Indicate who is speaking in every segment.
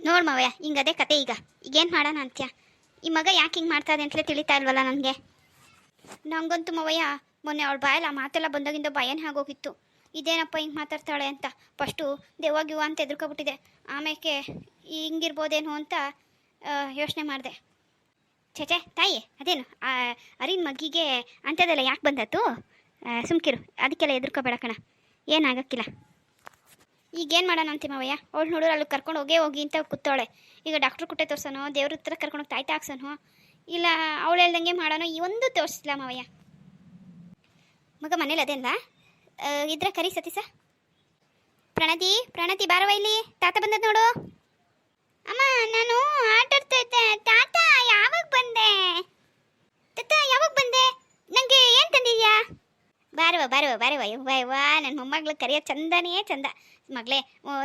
Speaker 1: ನೋಡು ಮಾವಯ್ಯ, ಹಿಂಗದೇ ಕತೆ. ಈಗೇನು ಮಾಡೋಣ ಅಂತ್ಯ? ಈ ಮಗ ಯಾಕೆ ಹಿಂಗೆ ಮಾಡ್ತಾ ಇದೆ ಅಂತಲೇ ತಿಳಿತಾ ಇಲ್ವಲ್ಲ ನನಗೆ. ನಂಗಂತೂ ಮಾವಯ್ಯ, ಮೊನ್ನೆ ಅವಳ ಬಾಯಲ್ಲ ಆ ಮಾತೆಲ್ಲ ಬಂದಾಗಿಂದ ಭಯನೇ ಆಗೋಗಿತ್ತು. ಇದೇನಪ್ಪ ಹಿಂಗೆ ಮಾತಾಡ್ತಾಳೆ ಅಂತ. ಫಸ್ಟು ದೆವ್ವಾಗಿವ ಅಂತ ಎದುರ್ಕೊಬಿಟ್ಟಿದೆ. ಆಮೇಲೆ ಹಿಂಗಿರ್ಬೋದೇನೋ ಅಂತ ಯೋಚನೆ ಮಾಡಿದೆ. ಛೇ ತಾಯಿ, ಅದೇನು ಅರಿನ ಮಗಿಗೆ ಅಂಥದ್ದೆಲ್ಲ ಯಾಕೆ ಬಂದತ್ತು? ಸುಮ್ಕಿರು, ಅದಕ್ಕೆಲ್ಲ ಎದುರ್ಕೋಬೇಡ ಕಣ, ಏನಾಗಕ್ಕಿಲ್ಲ. ಈಗೇನು ಮಾಡೋಣ ಅಂತೀ ಮಾವಯ್ಯ? ಅವಳು ನೋಡೋರು ಅಲ್ಲಿ ಕರ್ಕೊಂಡು ಹೋಗಿ ಅಂತ ಕೂತಾಳೆ. ಈಗ ಡಾಕ್ಟ್ರು ಕುಟ್ಟೆ ತೋರ್ಸೋನೋ, ದೇವ್ರ ಹತ್ರ ಕರ್ಕೊಂಡೋಗಿ ತಾಯ್ತಾ ಹಾಕ್ಸೋನೋ, ಇಲ್ಲ ಅವಳು ಹೇಳ್ದಂಗೆ ಮಾಡೋಣ, ಈ ಒಂದು ತೋರಿಸಿಲ್ಲ ಮಾವಯ್ಯ. ಮಗ ಮನೇಲಿ ಅದೇನಲ್ಲ ಇದ್ರೆ ಕರಿ ಸತೀಸ. ಪ್ರಣತಿ ಬಾರವ ಇಲ್ಲಿ, ತಾತ ಬಂದದ್ದು ನೋಡು. ಅಮ್ಮ, ನಾನು ಆಟಾಡ್ತಾ ಇದ್ದೆ. ತಾತ ಯಾವಾಗ ಬಂದೆ? ತಾತ ಯಾವಾಗ ಬಂದೆ? ನನಗೆ ಏನು ತಂದಿದ್ಯಾ? ಬಾರವ ಯವ್ವ, ನನ್ನ ಮೊಮ್ಮಗಳು ಕರೆಯೋ ಚಂದನೇ ಚಂದ. ಮಗಳೇ,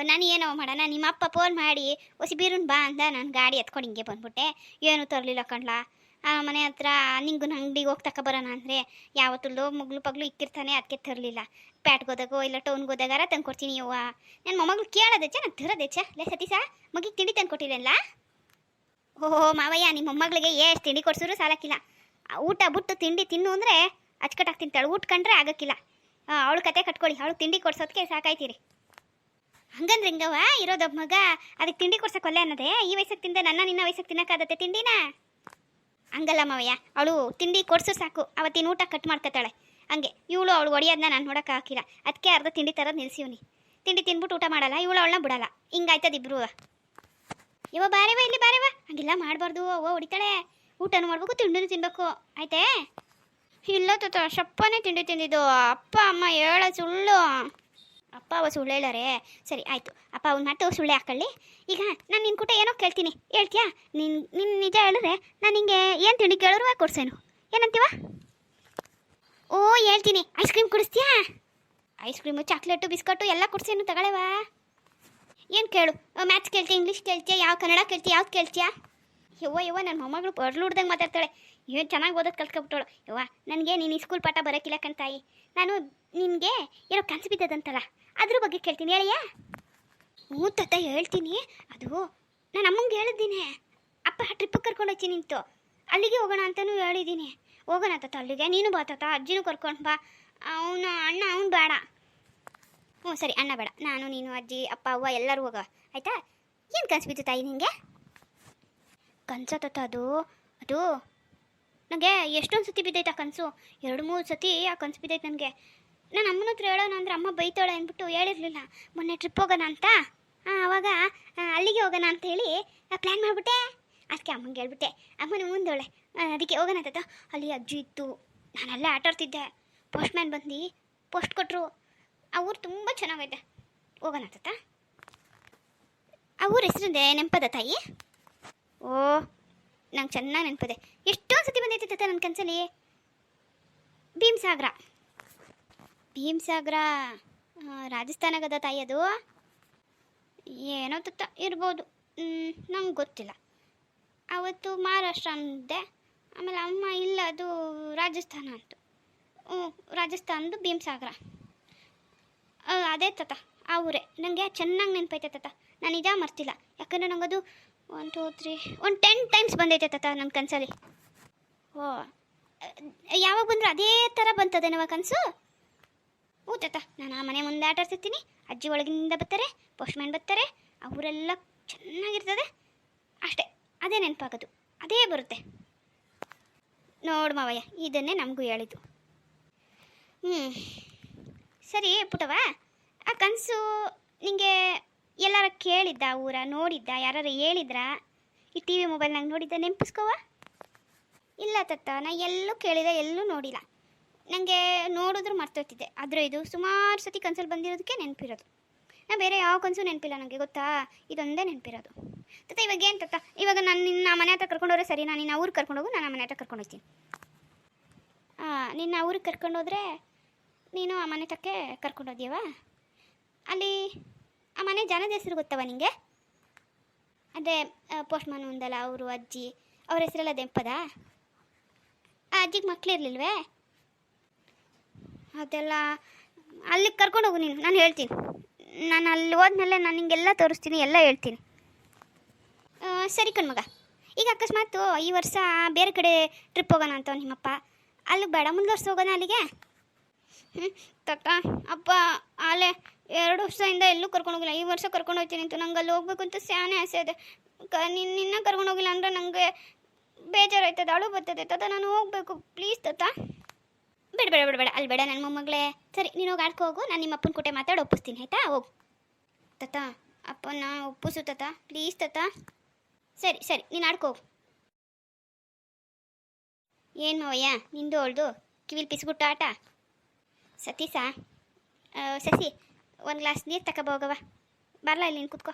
Speaker 1: ನಾನು ಏನೋ ಮಾಡೋಣ, ನಿಮ್ಮ ಅಪ್ಪ ಫೋನ್ ಮಾಡಿ ಬೀರುನ್ ಬಾ ಅಂದ. ನಾನು ಗಾಡಿ ಎತ್ಕೊಂಡು ಹಿಂಗೆ ಬಂದ್ಬಿಟ್ಟೆ. ಏನೂ ತರಲಿಲ್ಲ ಕಣ್ಲ. ಆ ಮನೆ ಹತ್ರ ನಿಂಗೂ ಅಂಗಡಿಗೆ ಹೋಗಿ ತಗೊಬರೋಣ ಅಂದರೆ ಯಾವತ್ತೂ ಮುಗ್ಲು ಪಗ್ಲು ಇಕ್ಕಿರ್ತಾನೆ, ಅದಕ್ಕೆ ತರಲಿಲ್ಲ. ಪ್ಯಾಟ್ಗೋದಾಗೋ ಇಲ್ಲ ಟೌನ್ಗೆ ಹೋದಾಗಾರ ತಂದು ಕೊಡ್ತೀನಿ ಯವ್ವ. ನನ್ನ ಮೊಮ್ಮಗಳು ಕೇಳೋದೆಚ್ಚ, ನಾನು ತರೋದೆಚ್ಚ. ಲೇ ಸತೀಸ, ಮಗಿಗೆ ತಿಂಡಿ ತಂದು ಕೊಟ್ಟಿಲ್ಲ? ಓಹೋ ಮಾವಯ್ಯ, ನಿಮ್ಮ ಮೊಮ್ಮಗಳಿಗೆ ಎಷ್ಟು ತಿಂಡಿ ಕೊಡ್ಸಿದ್ರು ಸಾಲಕ್ಕಿಲ್ಲ. ಊಟ ಬಿಟ್ಟು ತಿಂಡಿ ತಿನ್ನು ಅಂದರೆ ಅಚ್ಕಟ್ಟಾಗಿ ತಿಂತಾಳೆ. ಊಟ ಕಂಡ್ರೆ ಆಗೋಕ್ಕಿಲ್ಲ. ಅವಳು ಕತೆ ಕಟ್ಕೊಳ್ಳಿ, ಅವಳು ತಿಂಡಿ ಕೊಡ್ಸೋದಕ್ಕೆ ಸಾಕಾಯ್ತೀರಿ. ಹಂಗಂದ್ರೆ ಹಿಂಗವ ಇರೋದೊಬ್ಬ ಮಗ, ಅದಕ್ಕೆ ತಿಂಡಿ ಕೊಡ್ಸೋಕೆ ಒಲ್ಲೆ ಅನ್ನೋದೇ? ಈ ವಯಸ್ಸಿಗೆ ತಿಂದೆ ನಿನ್ನ ವಯಸ್ಸಿಗೆ ತಿನ್ನೋಕ್ಕಾಗತ್ತೆ ತಿಂಡಿನ? ಹಂಗಲ್ಲ ಮಾವಯ್ಯ, ಅವಳು ತಿಂಡಿ ಕೊಡ್ಸು ಸಾಕು, ಅವತ್ತಿನ ಊಟ ಕಟ್ ಮಾಡ್ಕೊತಾಳೆ. ಹಂಗೆ ಇವಳು ಅವಳು ಹೊಡಿಯೋದನ್ನ ನಾನು ನೋಡೋಕೆ ಹಾಕಿಲ್ಲ. ಅದಕ್ಕೆ ಅರ್ಧ ತಿಂಡಿ ತರೋದು ನಿಲ್ಸಿವ್ನಿ. ತಿಂಡಿ ತಿಂದ್ಬಿಟ್ಟು ಊಟ ಮಾಡಲ್ಲ, ಇವಳು ಅವಳನ್ನ ಬಿಡಲ್ಲ. ಹಿಂಗಾಯ್ತದಿಬ್ರು. ಬಾರೇವ ಇಲ್ಲಿ ಬಾರೇವ, ಹಂಗೆಲ್ಲ ಮಾಡಬಾರ್ದು. ಹೊಡಿತಾಳೆ. ಊಟನೂ ಮಾಡ್ಬೇಕು, ತಿಂಡಿನೂ ತಿನ್ಬೇಕು, ಆಯ್ತೇ? ಇಲ್ಲ ತತ, ಶಪ್ಪನೇ ತಿಂಡಿ ತಿಂದಿದ್ದು. ಅಪ್ಪ ಅಮ್ಮ ಹೇಳ ಸುಳ್ಳು. ಅಪ್ಪ ಅವ ಸುಳ್ಳು ಹೇಳಾರೆ. ಸರಿ ಆಯಿತು, ಅಪ್ಪ ಅವ್ನ ಮಾತು ಸುಳ್ಳೆ ಹಾಕೊಳ್ಳಿ. ಈಗ ನಾನು ನಿನ್ನ ಕೂಟ ಏನೋ ಕೇಳ್ತೀನಿ, ಹೇಳ್ತೀಯಾ? ನಿನ್ನ ನಿಜ ಹೇಳಿದ್ರೆ ನಾನು ನಿಂಗೆ ಏನು ತಿಂಡಿ ಕೇಳೋರು ಕೊಡ್ಸೇನು, ಏನಂತೀವ? ಓ ಹೇಳ್ತೀನಿ, ಐಸ್ ಕ್ರೀಮ್ ಕೊಡಿಸ್ತೀಯಾ? ಐಸ್ ಕ್ರೀಮು, ಚಾಕ್ಲೇಟು, ಬಿಸ್ಕಟ್ಟು ಎಲ್ಲ ಕೊಡ್ಸೇನು, ತಗೊಳ್ಳೇವಾ? ಏನು ಕೇಳು? ಮ್ಯಾಥ್ಸ್ ಕೇಳ್ತೀಯ, ಇಂಗ್ಲೀಷ್ ಕೇಳ್ತೀಯ, ಯಾವ ಕನ್ನಡ ಕೇಳ್ತೀಯ, ಯಾವ್ದು ಕೇಳ್ತೀಯಾ? ಯವ್ವ ನನ್ನ ಮೊಮ್ಮಗಳು ಹೊಡ್ಲುಡ್ದಂಗೆ ಮಾತಾಡ್ತಾಳೆ. ಏನು ಚೆನ್ನಾಗಿ ಓದೋದು ಕಲ್ತ್ಕೊಬಿಟ್ಟವಳು. ಯವ್ವ, ನನಗೆ ನೀನು ಈ ಸ್ಕೂಲ್ ಪಾಠ ಬರೋಕ್ಕಿಲ್ಲ ಕಣ್ತಾಯಿ. ನಾನು ನಿನಗೆ ಏನೋ ಕನಸು ಬಿದ್ದದಂತಲ್ಲ, ಅದ್ರ ಬಗ್ಗೆ ಕೇಳ್ತೀನಿ, ಹೇಳಿಯಾ? ಹ್ಞೂ ತಾತ ಹೇಳ್ತೀನಿ. ಅದು ನಾನು ಅಮ್ಮಂಗೆ ಹೇಳಿದ್ದೀನಿ. ಅಪ್ಪ ಟ್ರಿಪ್ಪಿಗೆ ಕರ್ಕೊಂಡು ಹೋಗ್ತೀನಿ ನಿಂತು, ಅಲ್ಲಿಗೆ ಹೋಗೋಣ ಅಂತಲೂ ಹೇಳಿದ್ದೀನಿ. ಹೋಗೋಣ ತಾತ ಅಲ್ಲಿಗೆ, ನೀನು ಬಾ ತಾತ, ಅಜ್ಜಿನೂ ಕರ್ಕೊಂಡು ಬಾ. ಅವನು ಅಣ್ಣ ಅವನು ಬೇಡ. ಹ್ಞೂ ಸರಿ, ಅಣ್ಣ ಬೇಡ, ನಾನು ನೀನು ಅಜ್ಜಿ ಅಪ್ಪ ಅವ್ವ ಎಲ್ಲರೂ ಹೋಗೋ, ಆಯಿತಾ? ಏನು ಕನಸು ಬಿತ್ತು ತಾಯಿ ನಿನಗೆ? ಕನಸ ತಾತ ಅದು ನನಗೆ ಎಷ್ಟೊಂದು ಸತಿ ಬಿದ್ದೈತೆ ಆ ಕನಸು. 2-3 ಸತಿ ಆ ಕನಸು ಬಿದ್ದೈತೆ ನನಗೆ. ನಾನು ಅಮ್ಮನ ಹತ್ರ ಹೇಳೋಣ ಅಂದರೆ ಅಮ್ಮ ಬೈತಾಳೆ ಅಂದ್ಬಿಟ್ಟು ಹೇಳಿರಲಿಲ್ಲ. ಮೊನ್ನೆ ಟ್ರಿಪ್ ಹೋಗೋಣ ಅಂತ, ಆವಾಗ ಅಲ್ಲಿಗೆ ಹೋಗೋಣ ಅಂತ ಹೇಳಿ ಪ್ಲ್ಯಾನ್ ಮಾಡಿಬಿಟ್ಟೆ. ಅದಕ್ಕೆ ಅಮ್ಮಂಗೆ ಹೇಳ್ಬಿಟ್ಟೆ. ಅಮ್ಮನ ಮುಂದೋಳೆ, ಅದಕ್ಕೆ ಹೋಗೋಣ ತಾತ. ಅಲ್ಲಿ ಅಜ್ಜಿ ಇತ್ತು, ನಾನಲ್ಲೇ ಆಟಾಡ್ತಿದ್ದೆ. ಪೋಸ್ಟ್ ಮ್ಯಾನ್ ಬಂದು ಪೋಸ್ಟ್ ಕೊಟ್ಟರು. ಆ ಊರು ತುಂಬ ಚೆನ್ನಾಗೈತೆ, ಹೋಗೋಣ ತಾತ. ಆ ಊರ ಹೆಸರಿದೆ ನೆನಪದ ತಾಯಿ? ಓ ನಂಗೆ ಚೆನ್ನಾಗಿ ನೆನಪದೆ. ಎಷ್ಟೊಂದು ಸತಿ ಬಂದೈತೆ ತಾತ ನನ್ನ ಕನಸಲ್ಲಿ. ಭೀಮಸಾಗರ ರಾಜಸ್ಥಾನಾಗದ ತಾಯಿ ಅದು? ಏನೋ ತತ್ತ ಇರ್ಬೋದು, ನಂಗೆ ಗೊತ್ತಿಲ್ಲ. ಅವತ್ತು ಮಹಾರಾಷ್ಟ್ರ ಅಂದೆ, ಆಮೇಲೆ ಅಮ್ಮ ಇಲ್ಲ ಅದು ರಾಜಸ್ಥಾನ ಅಂತು. ರಾಜಸ್ಥಾನದ್ದು ಭೀಮಸಾಗರ ಅದೇ ತಾತ, ಆ ಊರೇ. ನನಗೆ ಚೆನ್ನಾಗಿ ನೆನಪೈತೆ ತಾತ, ನಾನು ನಿಜ ಮರ್ತಿಲ್ಲ. ಯಾಕಂದರೆ ನಂಗದು 1 2 3 ಒಂದು 10 ಟೈಮ್ಸ್ ಬಂದೈತೆ ತಾತ ನನ್ನ ಕನಸಲ್ಲಿ. ಓ ಯಾವಾಗ ಬಂದರೂ ಅದೇ ಥರ ಬಂತದೇನವ ಕನಸು? ಹ್ಞೂ ತಾತ, ನಾನು ಆ ಮನೆ ಮುಂದೆ ಆಟಾಡ್ತಿರ್ತೀನಿ, ಅಜ್ಜಿ ಒಳಗಿನಿಂದ ಬರ್ತಾರೆ, ಪೋಸ್ಟ್ ಮ್ಯಾನ್ ಬರ್ತಾರೆ, ಅವರೆಲ್ಲ ಚೆನ್ನಾಗಿರ್ತದೆ ಅಷ್ಟೇ. ಅದೇ ನೆನಪಾಗೋದು, ಅದೇ ಬರುತ್ತೆ. ನೋಡು ಮಾವಯ್ಯ, ಇದನ್ನೇ ನಮಗೂ ಹೇಳಿದ್ದು. ಸರಿ ಪುಟವ, ಆ ಕನಸು ನಿಂಗೆ ಎಲ್ಲಾರ ಕೇಳಿದ್ದ, ಊರ ನೋಡಿದ್ದ, ಯಾರು ಹೇಳಿದ್ರಾ? ಈ ಟಿ ವಿ ಮೊಬೈಲ್ನಾಗ ನೋಡಿದ್ದ, ನೆನಪಿಸ್ಕೋವ? ಇಲ್ಲ ತತ್ತ, ನಾ ಎಲ್ಲೂ ಕೇಳಿಲ್ಲ, ಎಲ್ಲೂ ನೋಡಿಲ್ಲ. ನನಗೆ ನೋಡಿದ್ರು ಮರ್ತೋಗ್ತಿದ್ದೆ. ಆದರೆ ಇದು ಸುಮಾರು ಸತಿ ಕನಸಲ್ಲಿ ಬಂದಿರೋದಕ್ಕೆ ನೆನಪಿರೋದು. ನಾ ಬೇರೆ ಯಾವ ಕನಸು ನೆನಪಿಲ್ಲ ನನಗೆ, ಗೊತ್ತಾ? ಇದೊಂದೇ ನೆನಪಿರೋದು ತತ್ತ. ಇವಾಗ ಏನು ತತ್ತ, ಇವಾಗ ನಾನು ನಿನ್ನ ಮನೆ ಹತ್ರ ಕರ್ಕೊಂಡೋದ್ರೆ ಸರಿ, ನಾನು ನಿನ್ನ ಊರಿಗೆ ಕರ್ಕೊಂಡೋಗು, ನಾನು ಮನೆ ಹತ್ರ ಕರ್ಕೊಂಡೋಗ್ತೀನಿ. ನಿನ್ನ ಊರಿಗೆ ಕರ್ಕೊಂಡೋದ್ರೆ ನೀನು ಆ ಮನೆ ತಕ್ಕೆ ಕರ್ಕೊಂಡೋದ್ಯವ? ಅಲ್ಲಿ ಆ ಮನೆ ಜನದ ಹೆಸರು ಗೊತ್ತವ ನಿಂಗೆ? ಅದೇ ಪೋಸ್ಟ್ ಮ್ಯಾನ್ ಒಂದಲ್ಲ, ಅವರು ಅಜ್ಜಿ, ಅವ್ರ ಹೆಸರೆಲ್ಲ ದೆಂಪದ? ಆ ಅಜ್ಜಿಗೆ ಮಕ್ಕಳಿರ್ಲಿಲ್ವೇ? ಅದೆಲ್ಲ ಅಲ್ಲಿಗೆ ಕರ್ಕೊಂಡೋಗು ನೀನು, ನಾನು ಹೇಳ್ತೀನಿ. ನಾನು ಅಲ್ಲಿ ಹೋದ್ಮೇಲೆ ನಾನು ನಿಂಗೆಲ್ಲ ತೋರಿಸ್ತೀನಿ, ಎಲ್ಲ ಹೇಳ್ತೀನಿ. ಸರಿ ಕಣ್ಮಗ. ಈಗ ಅಕಸ್ಮಾತ್ ಈ ವರ್ಷ ಬೇರೆ ಕಡೆ ಟ್ರಿಪ್ ಹೋಗೋಣ ಅಂತ ನಿಮ್ಮಪ್ಪ, ಅಲ್ಲಿ ಬೇಡ ಮುಂದೆ ವರ್ಷ ಹೋಗೋಣ ಅಲ್ಲಿಗೆ. ತಕ್ಕ ಅಪ್ಪ ಆಲೆ 2 ವರ್ಷದಿಂದ ಎಲ್ಲೂ ಕರ್ಕೊಂಡು ಹೋಗಿಲ್ಲ, ಈ ವರ್ಷ ಕರ್ಕೊಂಡು ಹೋಗ್ತೀನಿ ಅಂತ ನಂಗೆ ಅಲ್ಲಿ ಹೋಗ್ಬೇಕು ಅಂತ ಸ್ಯಾನೆ ಆಸೆ ಇದೆ. ನಿನ್ನ ಕರ್ಕೊಂಡು ಹೋಗಿಲ್ಲ ಅಂದರೆ ನನಗೆ ಬೇಜಾರಾಯ್ತದೆ, ಅಳು ಬರ್ತದೆ ತಾತ, ನಾನು ಹೋಗ್ಬೇಕು ಪ್ಲೀಸ್ ತಾತ. ಬೇಡ ಬೇಡ ಬೇಡ ಬೇಡ ಅಲ್ಲಿ ಬೇಡ ನನ್ನ ಮೊಮ್ಮಗಳೇ. ಸರಿ ನೀನು ಹೋಗಿ ಆಡ್ಕೊ ಹೋಗು, ನಾನು ನಿಮ್ಮ ಅಪ್ಪನ ಕೂಟೆ ಮಾತಾಡಿ ಒಪ್ಪಿಸ್ತೀನಿ ಆಯಿತಾ. ಹೋಗು ತಾತ, ಅಪ್ಪನ ಒಪ್ಪಿಸು ತಾತ ಪ್ಲೀಸ್ ತಾತ. ಸರಿ ಸರಿ ನೀನು ಆಡ್ಕೋ ಹೋಗು. ಏನು ಮಾವಯ್ಯ ನಿಂದು ಅವಳ್ದು ಕಿವಿಲ್ ಪಿಸ್ಬಿಟ್ಟು ಆಟ. ಸತೀಸ ಸಸಿ ಒಂದು ಗ್ಲಾಸ್ ನೀರು ತಗೋಬೋಗವ, ಬರಲ್ಲ ಇಲ್ಲಿ ನೀನು ಕೂತ್ಕೋ.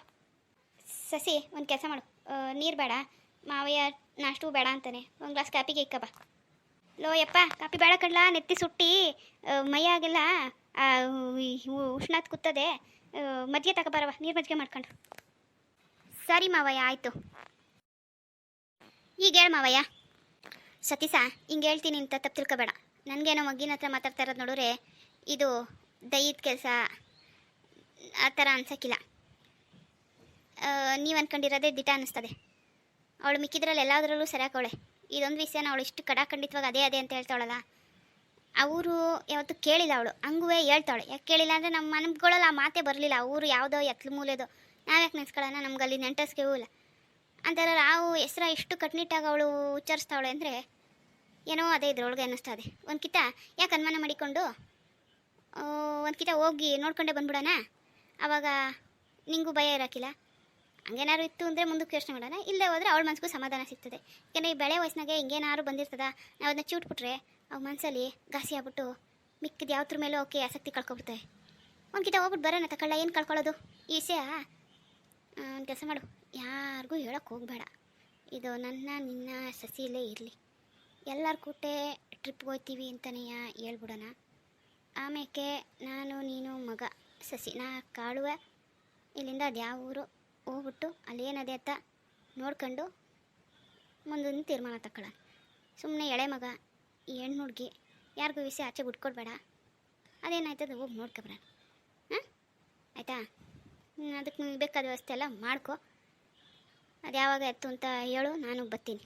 Speaker 1: ಸಸಿ ಒಂದು ಕೆಲಸ ಮಾಡು, ನೀರು ಬೇಡ, ಮಾವಯ್ಯ ನಾಷ್ಟು ಬೇಡ ಅಂತಾನೆ, ಒಂದು ಗ್ಲಾಸ್ ಕಾಪಿಗೆ ಇಕ್ಕಬ. ಲೋ ಯಪ್ಪ ಕಾಪಿ ಬೇಡ ಕಡ್ಲ, ನೆತ್ತಿ ಸುಟ್ಟಿ ಮೈಯಾಗೆಲ್ಲ ಉಷ್ಣಾತ್ ಕೂತದೆ, ಮಜ್ಜಿಗೆ ತಗೋಬಾರವ, ನೀರು ಮಜ್ಜಿಗೆ ಮಾಡ್ಕೊಂಡು. ಸರಿ ಮಾವಯ್ಯ ಆಯಿತು. ಈಗ ಹೇಳು ಮಾವಯ್ಯ. ಸತೀಸ ಹಿಂಗೆ ಹೇಳ್ತೀನಿ ಅಂತ ತಪ್ಪು ತಿಳ್ಕೊಬೇಡ, ನನಗೇನೋ ಮಗ್ಗಿನ ಹತ್ರ ಮಾತಾಡ್ತಾ ಇರೋದು ನೋಡಿದ್ರೆ ಇದು ದೈಹಿಕ ಕೆಲಸ ಆ ಥರ ಅನ್ಸೋಕ್ಕಿಲ್ಲ. ನೀವು ಅಂದ್ಕೊಂಡಿರೋದೇ ದಿಟ ಅನ್ನಿಸ್ತದೆ. ಅವಳು ಮಿಕ್ಕಿದ್ರಲ್ಲಿ ಎಲ್ಲದರಲ್ಲೂ ಸರಿಯಾಗವಳೆ, ಇದೊಂದು ವಿಷಯನ ಅವಳು ಇಷ್ಟು ಕಡಾಖಂಡಿತವಾಗಿ ಅದೇ ಅದೇ ಅಂತ ಹೇಳ್ತಾವಳಲ್ಲ, ಅವರು ಯಾವತ್ತೂ ಕೇಳಿಲ್ಲ ಅವಳು, ಹಂಗೂ ಹೇಳ್ತಾವಳೆ. ಯಾಕೆ ಕೇಳಿಲ್ಲ ಅಂದರೆ ನಮ್ಮ ಮನಗಳಲ್ಲ ಆ ಮಾತೇ ಬರಲಿಲ್ಲ. ಅವರು ಯಾವುದೋ ಎತ್ಲು ಮೂಲೆದೋ, ನಾವ್ಯಾಕೆ ನೆನೆಸ್ಕೊಳ್ಳೋಣ, ನಮ್ಗೆ ಅಲ್ಲಿ ನೆಂಟಸ್ಗೆ ಇಲ್ಲ ಅಂತಾರೆ. ನಾವು ಹೆಸ್ರ ಇಷ್ಟು ಕಟ್ನಿಟ್ಟಾಗಿ ಅವಳು ಉಚ್ಚರಿಸ್ತಾವಳೆ ಅಂದರೆ ಏನೋ ಅದೇ ಇದ್ರೊಳಗೆ ಅನ್ನಿಸ್ತದೆ. ಒಂದು ಕಿತ ಯಾಕೆ ಅನುಮಾನ ಮಾಡಿಕೊಂಡು ಒಂದು ಕಿತ ಹೋಗಿ ನೋಡ್ಕೊಂಡೆ ಬಂದ್ಬಿಡೋಣ, ಆವಾಗ ನಿಂಗೂ ಭಯ ಇರೋಕ್ಕಿಲ್ಲ. ಹಂಗೇನಾದ್ರು ಇತ್ತು ಅಂದರೆ ಮುಂದಕ್ಕೆ ಯೋಚನೆ ಮಾಡೋಣ, ಇಲ್ಲೇ ಹೋದರೆ ಅವಳ ಮನಸ್ಸಿಗೂ ಸಮಾಧಾನ ಸಿಗ್ತದೆ. ಯಾಕೆಂದರೆ ಈ ಬೆಳೆ ವಯಸ್ಸಿನಾಗೆ ಹಿಂಗೇನಾದ್ರು ಬಂದಿರ್ತದ, ನಾವು ಅದನ್ನ ಚೂಟ್ಬಿಟ್ರೆ ಅವು ಮನಸ್ಸಲ್ಲಿ ಘಾಸಿ ಆಗ್ಬಿಟ್ಟು ಮಿಕ್ಕಿದ ಯಾವ್ದ್ರ ಮೇಲೂ ಓಕೆ ಆಸಕ್ತಿ ಕಳ್ಕೊಬಿಡ್ತೇವೆ. ಒಂದು ಕಿತ ಹೋಗ್ಬಿಟ್ಟು ಬರೋಣ ತಗೊಳ್ಳ, ಏನು ಕಳ್ಕೊಳ್ಳೋದು ಈ ವಿಷಯ. ಒಂದು ಕೆಲಸ ಮಾಡು, ಯಾರಿಗೂ ಹೇಳೋಕ್ಕೆ ಹೋಗಬೇಡ, ಇದು ನನ್ನ ನಿನ್ನ ಸಸಿಲೇ ಇರಲಿ. ಎಲ್ಲರ ಕೂಟೆ ಟ್ರಿಪ್ಗೆ ಹೋಗ್ತೀವಿ ಅಂತಲೇ ಹೇಳ್ಬಿಡೋಣ. ಆಮೇಲೆ ನಾನು ನೀನು ಮಗ ಸಸಿ ನಾ ಕಾಳುವೆ ಇಲ್ಲಿಂದ ಅದು ಯಾವ ಊರು ಹೋಗ್ಬಿಟ್ಟು ಅಲ್ಲೇನದೆ ಅಂತ ನೋಡ್ಕೊಂಡು ಮುಂದಿನ ತೀರ್ಮಾನ ತಗೊಳ್ಳೋಣ. ಸುಮ್ಮನೆ ಎಳೆ ಮಗ ಹೆಣ್ಣು ಹುಡುಗಿ ಯಾರಿಗೂ ವಿಷಯ ಆಚೆ ಬಿಟ್ಕೊಡ್ಬೇಡ, ಅದೇನಾಯ್ತದ ಹೋಗಿ ನೋಡ್ಕೊಬರೋಣ. ಹಾಂ ಆಯಿತಾ, ಅದಕ್ಕೆ ನಿಮ್ಗೆ ಬೇಕಾದ ವ್ಯವಸ್ಥೆ ಎಲ್ಲ ಮಾಡ್ಕೊ. ಅದು ಯಾವಾಗ ಎತ್ತು ಅಂತ ಹೇಳು, ನಾನು ಬರ್ತೀನಿ.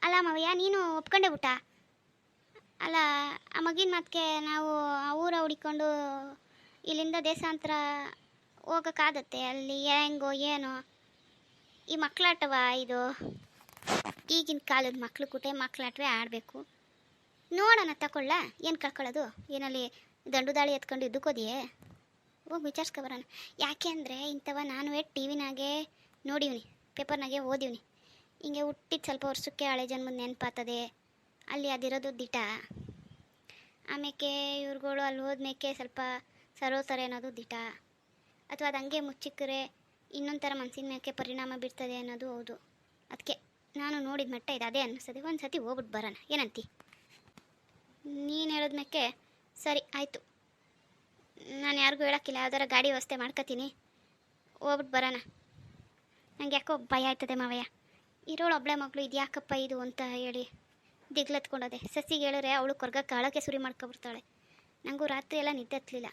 Speaker 1: ಅಲ್ಲ ಮಾವಯ್ಯ ನೀನು ಒಪ್ಕೊಂಡೆ ಬಿಟ್ಟ ಅಲ್ಲ, ಆ ಮಗಿನ ಮಾತಿಗೆ ನಾವು ಆ ಊರ ಹುಡಿಕೊಂಡು ಇಲ್ಲಿಂದ ದೇಶಾಂತರ ಹೋಗೋಕ್ಕಾಗತ್ತೆ? ಅಲ್ಲಿ ಹೆಂಗೋ ಏನೋ ಈ ಮಕ್ಕಳಾಟವ ಇದು, ಈಗಿನ ಕಾಲದ ಮಕ್ಳು ಕೂಟೆ ಮಕ್ಕಳಾಟವೇ ಆಡಬೇಕು. ನೋಡೋಣ ತಗೊಳ್ಳ, ಏನು ಕಳ್ಕೊಳ್ಳೋದು, ಏನಲ್ಲಿ ದಂಡು ದಾಳಿ ಎತ್ಕೊಂಡು ಇದ್ದಕ್ಕೋದಿಯೇ, ಹೋಗಿ ವಿಚಾರಿಸ್ಕೊಬರೋಣ. ಯಾಕೆ ಅಂದರೆ ಇಂಥವ ನಾನು ಟಿ ವಿನಾಗೆ ನೋಡಿವ್ನಿ, ಪೇಪರ್ನಾಗೆ ಓದಿವ್ನಿ. ಹಿಂಗೆ ಹುಟ್ಟಿದ ಸ್ವಲ್ಪ ವರ್ಷಕ್ಕೆ ಹಳೆ ಜನ್ಮದ ನೆನಪಾತದೆ, ಅಲ್ಲಿ ಅದಿರೋದು ದಿಟ. ಆಮೇಲೆ ಇವ್ರುಗಳು ಅಲ್ಲಿ ಹೋದ್ಮೇಕೆ ಸ್ವಲ್ಪ ಸರೋತಾರೆ ಅನ್ನೋದು ದಿಟ, ಅಥವಾ ಅದು ಹಂಗೆ ಮುಚ್ಚಿಕ್ಕರೆ ಇನ್ನೊಂದು ಥರ ಮನಸ್ಸಿನ ಮೇಲೆ ಪರಿಣಾಮ ಬೀರ್ತದೆ ಅನ್ನೋದು ಹೌದು. ಅದಕ್ಕೆ ನಾನು ನೋಡಿದ ಮಟ್ಟ ಇದು ಅದೇ ಅನ್ನಿಸ್ತದೆ, ಒಂದು ಸತಿ ಹೋಗ್ಬಿಟ್ಟು ಬರೋಣ, ಏನಂತಿ? ನೀನು ಹೇಳೋದ್ಮೇಕೆ ಸರಿ ಆಯಿತು, ನಾನು ಯಾರಿಗೂ ಹೇಳೋಕ್ಕಿಲ್ಲ, ಯಾವ್ದಾರ ಗಾಡಿ ವ್ಯವಸ್ಥೆ ಮಾಡ್ಕೊತೀನಿ, ಹೋಗ್ಬಿಟ್ಟು ಬರೋಣ. ನಂಗೆ ಯಾಕೋ ಭಯ ಆಯ್ತದೆ ಮಾವಯ್ಯ, ಇರೋಳು ಒಬ್ಬಳೆ ಮಗಳು ಇದು ಯಾಕಪ್ಪ ಇದು ಅಂತ ಹೇಳಿ ದಿಗ್ಲತ್ಕೊಂಡೋದೆ. ಸಸಿಗೆ ಹೇಳಿದ್ರೆ ಅವಳು ಕೊರ್ಗಕ್ಕೆ ಕಾಳಕ್ಕೆ ಸುರಿ ಮಾಡ್ಕೊಬಿಡ್ತಾಳೆ. ನನಗೂ ರಾತ್ರಿ ಎಲ್ಲ ನಿದ್ದೆ ಹತ್ತಲಿಲ್ಲ.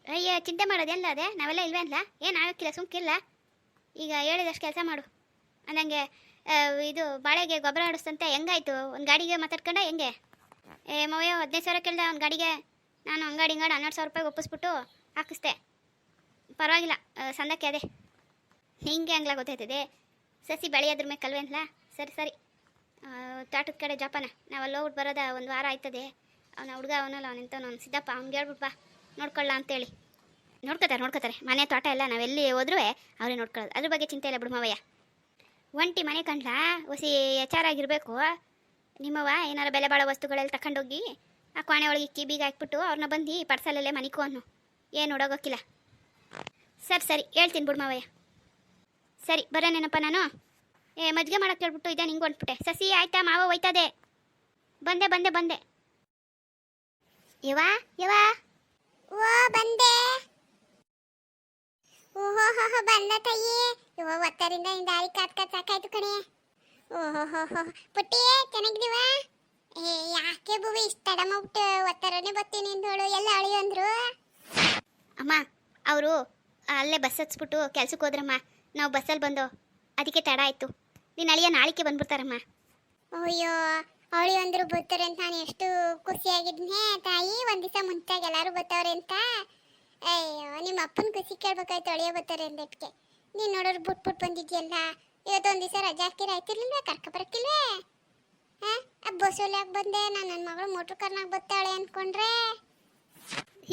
Speaker 1: ಅಯ್ಯ ಚಿಂತೆ ಮಾಡೋದೆಲ್ಲ ಅದೇ, ನಾವೆಲ್ಲ ಇಲ್ವೇ ಅಲ್ಲ, ಏನು ಆಗೋಕ್ಕಿಲ್ಲ, ಸುಮ್ಕಿಲ್ಲ. ಈಗ ಹೇಳಿದಷ್ಟು ಕೆಲಸ ಮಾಡು. ನನಗೆ ಇದು ಬಾಳೆಗೆ ಗೊಬ್ಬರ ಆಡಿಸ್ತಂತೆ ಹೆಂಗಾಯ್ತು? ಒಂದು ಗಾಡಿಗೆ ಮಾತಾಡ್ಕೊಂಡ ಹೆಂಗೆ? ಮವಯ್ಯ 15,000 ಕೇಳ್ದೆ ಒಂದು ಗಾಡಿಗೆ, ನಾನು ಅಂಗಡಿ 12,000 ರೂಪಾಯಿಗೆ ಒಪ್ಪಿಸ್ಬಿಟ್ಟು ಹಾಕಿಸ್ದೆ. ಪರವಾಗಿಲ್ಲ, ಸಂದಕ್ಕೆ ಅದೇ ಹಿಂಗೆ ಹಂಗ್ಲ ಗೊತ್ತಾಯ್ತದೆ. ಸಸಿ ಬೆಳೆಯೋದ್ರ ಮೇಲೆ ಕಲ್ವೆ ಅಂತಲ್ಲ. ಸರಿ ಸರಿ, ತೋಟದ ಕಡೆ ಜೋಪಾನ, ನಾವಲ್ಲಿ ಹೋಗ್ಬಿಟ್ಟು ಬರೋದ ಒಂದು ವಾರ ಆಯ್ತದೆ. ಅವನ ಹುಡುಗ ಅವನಲ್ಲ ಅವನಿಂತ ನಾನು ಸಿದ್ದಪ್ಪ, ಅವ್ನಿಗೆ ಹೇಳ್ಬಿಟ್ಟು ಬಾ ನೋಡ್ಕೊಳ್ಳ ಅಂತೇಳಿ. ನೋಡ್ಕೋತಾರೆ ಮನೆ ತೋಟ ಎಲ್ಲ, ನಾವೆಲ್ಲಿ ಹೋದ್ರೂ ಅವರೇ ನೋಡ್ಕೊಳ್ಳೋದು, ಅದ್ರ ಬಗ್ಗೆ ಚಿಂತೆ ಇಲ್ಲ ಬಿಡು ಮಾವಯ್ಯ. ಒಂಟಿ ಮನೆ ಕಂಡ್ಲ ಹೊಸಿ ಎಚಾರಾಗಿರಬೇಕು. ನಿಮ್ಮವ ಏನಾರು ಬೆಲೆ ಬಾಳೋ ವಸ್ತುಗಳೆಲ್ಲ ತಗೊಂಡೋಗಿ ಆ ಕೋಣೆ ಒಳಗೆ ಇಕ್ಕಿ ಬೀಗ ಹಾಕ್ಬಿಟ್ಟು ಅವ್ರನ್ನ ಬಂದು ಪಡ್ಸಲಲ್ಲೇ ಮನಿಕೋ ಅನ್ನು, ಏನು ನೋಡೋಗೋಕ್ಕಿಲ್ಲ. ಸರಿ ಹೇಳ್ತೀನಿ ಬಿಡು ಮಾವಯ್ಯ. ಸರಿ ಬರೋನೇನಪ್ಪ ನಾನು. ಮಜ್ಜಿಗೆ ಮಾಡೋಕ್ಕೆ ಹೇಳ್ಬಿಟ್ಟು ಇದೆ ನಿಂಗೆ ಹೊಂಟ್ಬಿಟ್ಟೆ. ಸಸಿ ಆಯ್ತಾ? ಮಾವ ಹೋಯ್ತದೆ. ಬಂದೆ ಯವಾ
Speaker 2: ಓ ಬಂದೆ. ಓಹೋ ಬಂದ ತಾಯಿ. ಒತ್ತರಿಂದ ದಾರಿ ಕಾತ್ ಸಾಕಾಯ್ತು ಕಣೆ. ಓಹೋ ಪುಟ್ಟಿ ಚೆನ್ನಾಗಿದ್ದೀವ? ಯಾಕೆ ಭೂವಿ ಇಷ್ಟ ತಡ ಮಾಡ್ಬಿಟ್ಟು ಒತ್ತರನೇ ಬರ್ತೀನಿ ಅಂದೋಳು, ಎಲ್ಲ ಅಳಿಯೋ ಅಂದ್ರು.
Speaker 1: ಅಮ್ಮ ಅವರು ಅಲ್ಲೇ ಬಸ್ ಹತ್ಸ್ಬಿಟ್ಟು ಕೆಲ್ಸಕ್ಕೆ ಹೋದ್ರಮ್ಮ, ನಾವು ಬಸ್ಸಲ್ಲಿ ಬಂದು ಅದಕ್ಕೆ ತಡ ಆಯಿತು. ನಿನ್ನ ಅಳಿಯ ನಾಳಿಕೆ ಬಂದ್ಬಿಡ್ತಾರಮ್ಮ.
Speaker 2: ಅಯ್ಯೋ ಅವಳಿ ಅಂದ್ರು ಬರ್ತಾರೆ ಅಂತ ನಾನು ಎಷ್ಟು ಖುಷಿಯಾಗಿದ್ನೆ ತಾಯಿ. ಒಂದ್ ದಿವಸ ಮುಂಚಾಗ ಎಲ್ಲಾರು ಬರ್ತಾವ್ರೆ ಅಂತ. ಅಯ್ಯೋ ನಿಮ್ಮ ಅಪ್ಪನ ಖುಷಿ ಕೇಳ್ಬೇಕಾಯ್ತು ಅಳಿಯ ಬರ್ತಾರೆ ಅಂದಕ್ಕೆ. ನೀನ್ ನೋಡೋರು ಬಿಟ್ಬಿಟ್ಟು ಬಂದಿದ್ಯಲ್ಲ. ಇವತ್ತೊಂದ್ ದಿವಸ ರಜಾ ಹಾಕಿರ ಆಯ್ತಿರ್ಲಿಲ್ವೇ? ಕರ್ಕ ಬರಕ್ಕಿಲ್ವೇ? ಬಸ್ಸಲ್ಲಿ ಬಂದೆ. ನಾನು ನನ್ನ ಮಗಳು ಮೋಟ್ರ್ ಕಾರ್ನಾಗ ಬರ್ತಾಳೆ ಅನ್ಕೊಂಡ್ರೆ.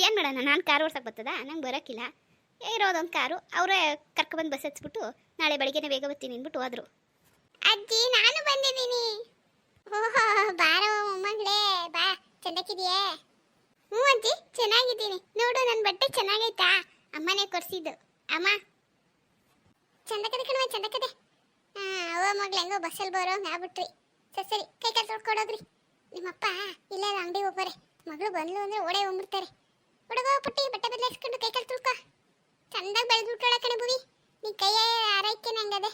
Speaker 1: ಏನು ಮಾಡೋಣ, ನಾನು ಕಾರ್ ಓಡ್ಸಕ್ಕೆ ಬರ್ತದ? ನಂಗೆ ಬರೋಕ್ಕಿಲ್ಲ. ಇರೋದೊಂದು ಕಾರು. ಅವರೇ ಕರ್ಕೊಬಂದು ಬಸ್ ಹಚ್ಬಿಟ್ಟು ನಾಳೆ ಬೆಳಿಗ್ಗೆನೇ ಬೇಗ ಬರ್ತೀನಿ ಅಂದ್ಬಿಟ್ಟು ಹೋದ್ರು.
Speaker 2: ಅಜ್ಜಿ ನಾನು ಬಂದಿದ್ದೀನಿ. ಓಹೋ ಬಾರೋ ಮೊಮ್ಮಗಳೇ ಬಾ. ಚಂದಕ್ಕಿದೆಯೇ? ಹ್ಞೂ ಅಜ್ಜಿ ಚೆನ್ನಾಗಿದ್ದೀನಿ. ನೋಡು ನನ್ನ ಬಟ್ಟೆ ಚೆನ್ನಾಗೈತಾ? ಅಮ್ಮನೇ ಕೊಡ್ಸಿದ್ದು. ಅಮ್ಮ ಚಂದಕದೆ ಕಣವ ಚಂದಕದೆ. ಅವ ಮಗ್ಳು ಹೆಂಗೋ ಬಸ್ಸಲ್ಲಿ ಬರೋಂಗೆ ಆಗ್ಬಿಟ್ರಿ. ಸರಿ ಕೈ ಕಾಲು ತೊಳ್ಕೊಡೋಗ್ರಿ. ನಿಮ್ಮಪ್ಪ ಇಲ್ಲೇ ಅಂಗಡಿ ಹೋಗ್ಬಾರೆ. ಮಗಳು ಬಂದ್ಲು ಅಂದ್ರೆ ಓಡೇ ಹೋಗ್ಬಿಡ್ತಾರೆ. ಹುಡುಗ ಪುಟ್ಟಿ ಬಟ್ಟೆ ಬದಲಾಯಿಸ್ಕೊಂಡು ಕೈ ಕಾಲು ತುಳ್ಕೊ. ಚಂದಾಗಿ ಬೆಳೆದ್ಬಿಟ್ಟೋಳ ಕಣೆ ಭೂವಿ. ನಿನ್ ಕೈ ಆರೈಕೆ ನಂಗದೆ.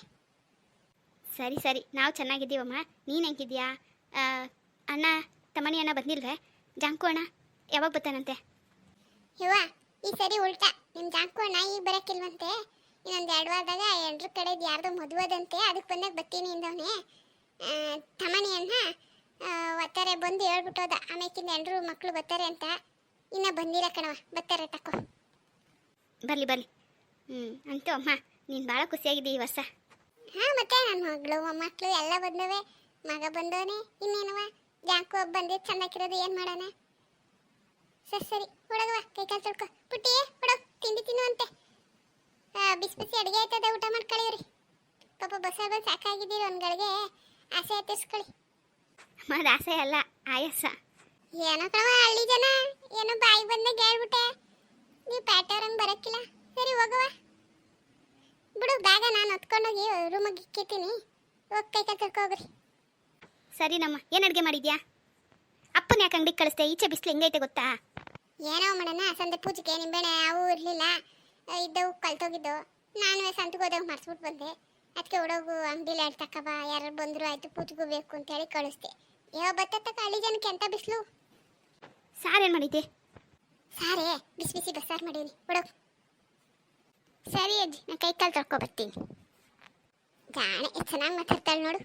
Speaker 1: ಸರಿ ಸರಿ, ನಾವು ಚೆನ್ನಾಗಿದ್ದೀವಮ್ಮ. ನೀನು ಹೆಂಗಿದ್ಯಾ? ಅಣ್ಣ ತಮ್ಮನಿ ಅಣ್ಣ ಬಂದಿಲ್ವೇ? ಜಾಂಕು ಅಣ್ಣ ಯಾವಾಗ ಬರ್ತಾನಂತೆ?
Speaker 2: ಇವ ಈ ಸರಿ ಉಲ್ಟಾ. ನಿಮ್ಮ ಜಾಂಕು ಅಣ್ಣ ಈಗ ಬರೋಕ್ಕಿಲ್ವಂತೆ. ಇನ್ನೊಂದು 2 ವಾರದಾಗ ಎಂಟ್ರ ಕಡೆದು ಯಾರ್ದೋ ಮದುವೆದಂತೆ. ಅದಕ್ಕೆ ಬಂದಾಗ ಬರ್ತೀನಿ ಅಂದವನೇ. ತಮ್ಮನಿ ಅಣ್ಣ ಒತ್ತಾರೆ ಬಂದು ಹೇಳ್ಬಿಟ್ಟೋದ ಆಮೇಕಿಂದ ಎಂಟ್ರು ಮಕ್ಕಳು ಬರ್ತಾರೆ ಅಂತ. ಇನ್ನು ಬಂದಿಲ್ಲ ಕಣವ, ಬರ್ತಾರೆ ತಕ್ಕೋ.
Speaker 1: ಬರಲಿ ಬರಲಿ. ಅಂತೂ ಅಮ್ಮ ನೀನು ಭಾಳ ಖುಷಿಯಾಗಿದ್ದೀ ಈ ವರ್ಷ.
Speaker 2: ಹಾಂ ಮತ್ತೆ ನನ್ನ ಮಗಳು ಮೊಮ್ಮಕ್ಕಳು ಎಲ್ಲ ಬಂದವೆ. ಮಗ ಬಂದವನೇ ಇನ್ನೇನವ. ಜಾಂಕು ಹಬ್ಬ ಬಂದಿದ್ದು ಚೆಂದಾಕಿರೋದು ಏನು ಮಾಡೋಣ. ಸರಿ ಹೊಡಗವ ಕೈ ಕಾಲು ತೊಳ್ಕೊ. ಪುಟ್ಟಿ ಹೊಡೋಗ್ ತಿಂಡಿ ತಿನ್ನುವಂತೆ. ಬಿಸಿ ಬಿಸಿ ಅಡುಗೆ ಆಯ್ತದ, ಊಟ ಮಾಡ್ಕೊಳ್ಳಿವ್ರಿ. ಪಾಪ ಬಸ್ಸಲ್ಲಿ ಬಂದು ಸಾಕಾಗಿದ್ದೀರಿ. ಒಂದು ಗಳಿಗೆ ಆಸೆ ಎತ್ತಿಸ್ಕೊಳ್ಳಿ.
Speaker 1: ಅದು ಆಸೆ ಅಲ್ಲ, ಆಯಾಸ.
Speaker 2: ಏನೋ ಕಣವ ಹಳ್ಳಿ ಜನ ಏನೋ ಬಾಯಿ ಬಂದಾಗ ಹೇಳ್ಬಿಟ್ಟೆ. ನೀವು ಪ್ಯಾಟವ್ರಂಗೆ ಬರೋಕ್ಕಿಲ್ಲ. ಸರಿ ಹೋಗವ ಬಿಡು. ಬ್ಯಾಗ ನಾನು ಹೊತ್ಕೊಂಡೋಗಿ ರೂಮಿಗೆ ಇಕ್ಕಿತೀನಿ. ಹೋಗಿ ಕೈ ಕಾಲು ತೊಳ್ಕೊ ಹೋಗ್ರಿ.
Speaker 1: ಸರಿ ನಮ್ಮ ಏನು ಅಡುಗೆ ಮಾಡಿದ್ಯಾ? ಅಪ್ಪನ ಯಾಕೆ ಅಂಗಡಿಗೆ ಕಳಿಸ್ದೆ? ಈಚೆ ಬಿಸಿಲು ಹೆಂಗೈತೆ ಗೊತ್ತಾ?
Speaker 2: ಏನೋ ಮಾಡೋಣ, ಸಂದೆ ಪೂಜೆಗೆ ನಿಂಬೆಣ್ಣೆ ಅವು ಇರಲಿಲ್ಲ, ಇದ್ದವು ಕಲ್ತೋಗಿದ್ದು. ನಾನು ಸಂತಿಗೆ ಹೋದಾಗ ಮರ್ಸ್ಬಿಟ್ಟು ಬಂದೆ. ಅದಕ್ಕೆ ಹುಡುಗು ಅಂಗಡಿಲಿ ತಕ್ಕಬ ಯಾರು ಬಂದರು ಆಯಿತು ಪೂಜೆಗೂ ಬೇಕು ಅಂತೇಳಿ ಕಳಿಸ್ದೆ. ಯಾವ ಬತ್ತಕ್ಕ ಹಳ್ಳಿ ಜನಕ್ಕೆ ಅಂತ ಬಿಸಿಲು.
Speaker 1: ಸಾರೇನು ಮಾಡಿದ್ದೆ?
Speaker 2: ಸಾರೇ ಬಿಸಿ ಬಿಸಿ ಬಸ್ಸಾರು ಮಾಡೀನಿ. ಹುಡುಗು ಸರಿ ಅಜ್ಜಿ, ನಾನು ಕೈ ಕಾಲು ತೊಳ್ಕೊ ಬರ್ತೀನಿ. ಜಾಣೆ ಚೆನ್ನಾಗಿ ಮಾತಾಡ್ತಾಳೆ ನೋಡು.